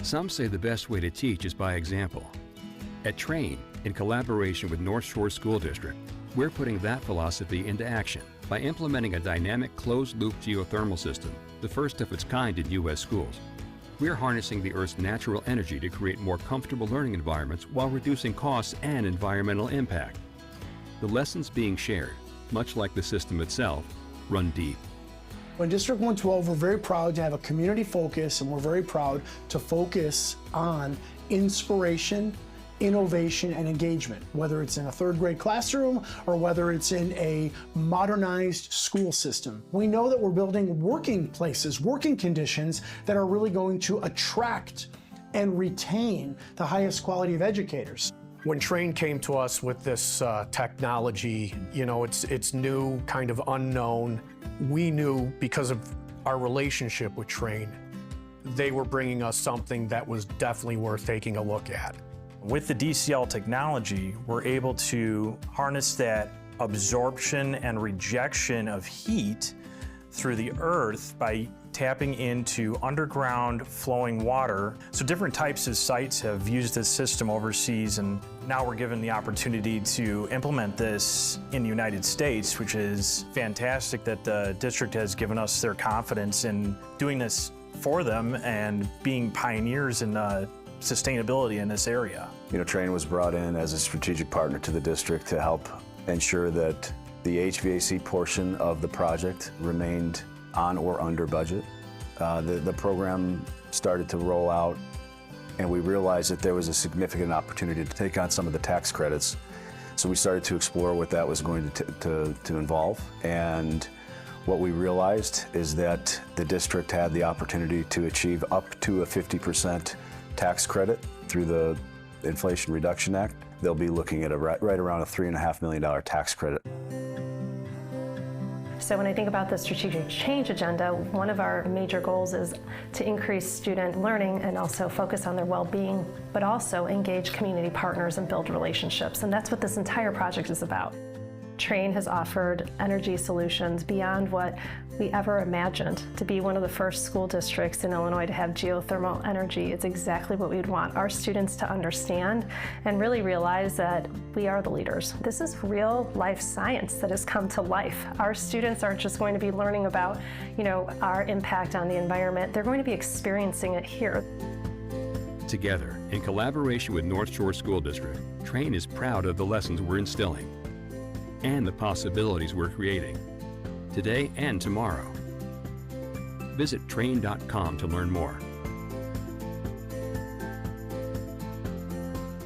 Some say the best way to teach is by example. At Trane, in collaboration with North Shore School District, we're putting that philosophy into action by implementing a dynamic closed-loop geothermal system, the first of its kind in U.S. schools. We're harnessing the Earth's natural energy to create more comfortable learning environments while reducing costs and environmental impact. The lessons being shared, much like the system itself, run deep. In District 112, we're very proud to have a community focus, and we're very proud to focus on inspiration, innovation, and engagement, whether it's in a third grade classroom or whether it's in a modernized school system. We know that we're building working places, working conditions that are really going to attract and retain the highest quality of educators. When Trane came to us with this technology, you know, it's new, kind of unknown. We knew, because of our relationship with Trane, they were bringing us something that was definitely worth taking a look at. With the DCL technology, we're able to harness that absorption and rejection of heat through the earth by tapping into underground flowing water. So different types of sites have used this system overseas, and now we're given the opportunity to implement this in the United States, which is fantastic that the district has given us their confidence in doing this for them and being pioneers in sustainability in this area. You know, Trane was brought in as a strategic partner to the district to help ensure that the HVAC portion of the project remained on or under budget. The program started to roll out, and we realized that there was a significant opportunity to take on some of the tax credits. So we started to explore what that was going to involve. And what we realized is that the district had the opportunity to achieve up to a 50% tax credit through the Inflation Reduction Act. They'll be looking at right around a $3.5 million tax credit. So when I think about the strategic change agenda, one of our major goals is to increase student learning and also focus on their well-being, but also engage community partners and build relationships. And that's what this entire project is about. Trane has offered energy solutions beyond what we ever imagined. To be one of the first school districts in Illinois to have geothermal energy, it's exactly what we'd want our students to understand and really realize that we are the leaders. This is real life science that has come to life. Our students aren't just going to be learning about, our impact on the environment. They're going to be experiencing it here. Together, in collaboration with North Shore School District, Trane is proud of the lessons we're instilling and the possibilities we're creating, today and tomorrow. Visit Trane.com to learn more.